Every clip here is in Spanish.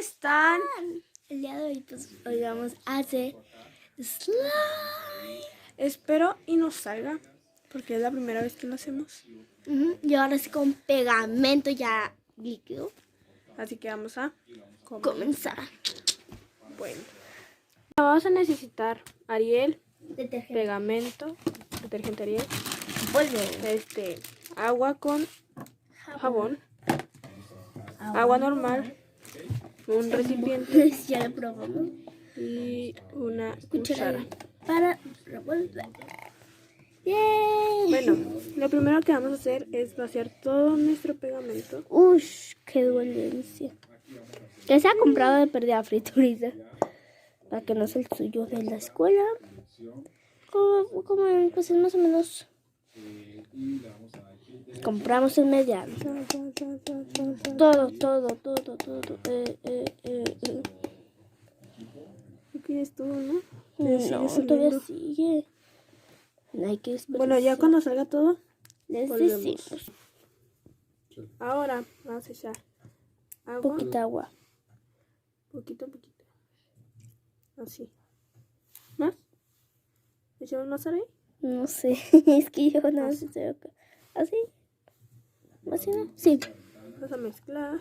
están? El día de hoy pues hoy vamos a hacer slime. Espero y nos salga, porque es la primera vez que lo hacemos. Y ahora sí con pegamento ya líquido. Así que vamos a Comenzar. Bueno, vamos a necesitar Ariel, Detergente. pegamento, detergente Ariel, Polvo. agua con jabón, agua normal, un recipiente Ya lo probamos. y una cuchara. Para revolver. ¡Yay! Bueno, lo primero que vamos a hacer es vaciar todo nuestro pegamento. Ush, qué dolencia. Que se ha comprado de pérdida frituriza. Para que no sea el suyo de la escuela. Como pues más o menos. Compramos el mediano. Todo. Aquí es todo, ¿no? No, todavía sigue. No hay que esperar. Bueno, ya cuando salga todo, les volvemos. decimos. Ahora vamos a echar agua. Poquita agua. Poquito. Así. ¿Más? ¿Echamos más ahí? No sé, es que yo no sé. ¿Así? ¿Así no? Sí. Vamos a mezclar.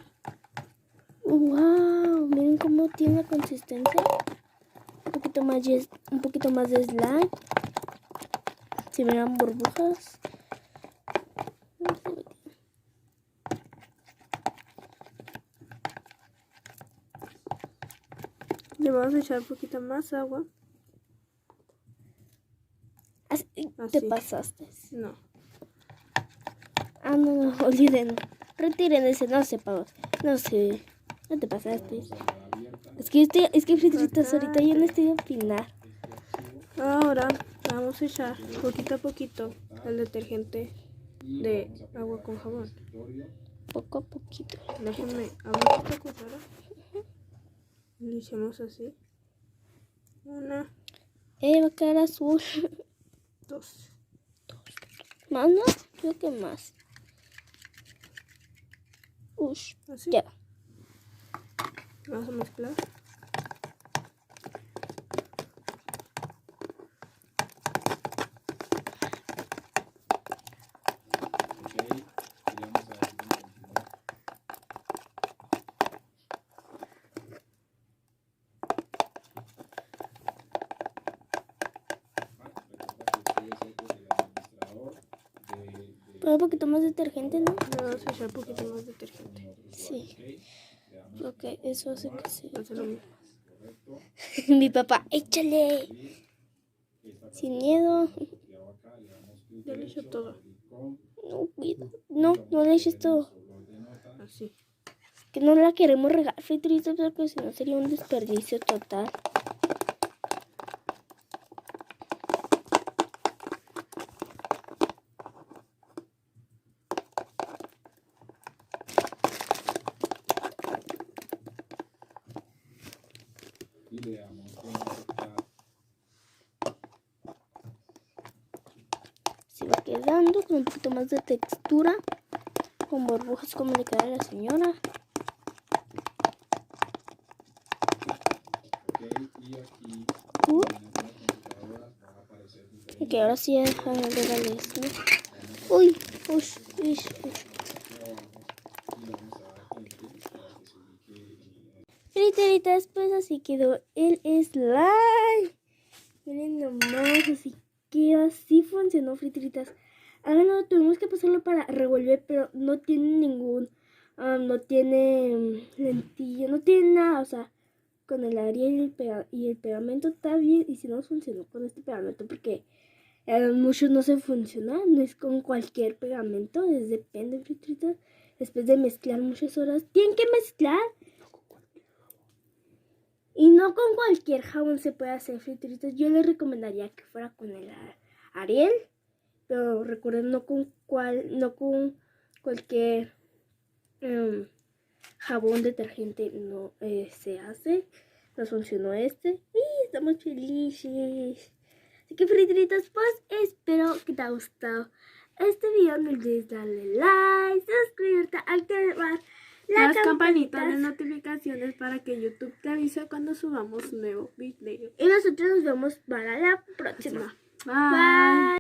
Wow, miren cómo tiene la consistencia. Un poquito más de slime. Si miran burbujas. Le vamos a echar un poquito más agua. Así. Te pasaste. No. Ah, no, olviden. Retiren ese, no sepa. No sé. No te pasaste. Es que fritritas ahorita yo no estoy a opinar. Ahora vamos a echar poquito a poquito el detergente de agua con jabón. Poco a poquito. Déjenme abrir esta cuchara. Lo echamos así. Una, Va a quedar azul. dos. ¿Más no? Creo que más. Ush. Así. Ya. Vamos a mezclar. Pero un poquito más de detergente, ¿no? Le vamos a echar un poquito más de detergente. Sí. Creo que eso hace que sí. Hace lo mismo. Mi papá, échale. Sin miedo. Ya le echo todo. No, cuidado. No le eches todo. Así. Que no la queremos regar friturita porque si no sería un desperdicio total. Se va quedando con un poquito más de textura, con burbujas como le queda a la señora. Y que ahora sí deja de regales, ¿no? Uy. Friteritas, pues así quedó el slime. Miren nomás, así quedó, así funcionó, friteritas. Ahora no, tuvimos que pasarlo para revolver, pero no tiene ningún, no tiene lentilla, no tiene nada, o sea, con el Ariel y el pegamento está bien, y si no funcionó con este pegamento, porque muchos no se funcionan, no es con cualquier pegamento, depende, friteritas. Después de mezclar muchas horas, tienen que mezclar. Y no con cualquier jabón se puede hacer frituritas. Yo les recomendaría que fuera con el Ariel. Pero recuerden, no con cualquier jabón detergente no se hace. Nos funcionó este. Y estamos felices. Así que frituritas, pues espero que te haya gustado este video. No olvides darle like, suscribirte, activar las campanitas de notificaciones para que YouTube te avise cuando subamos nuevo video. Y nosotros nos vemos para la próxima. Bye. Bye.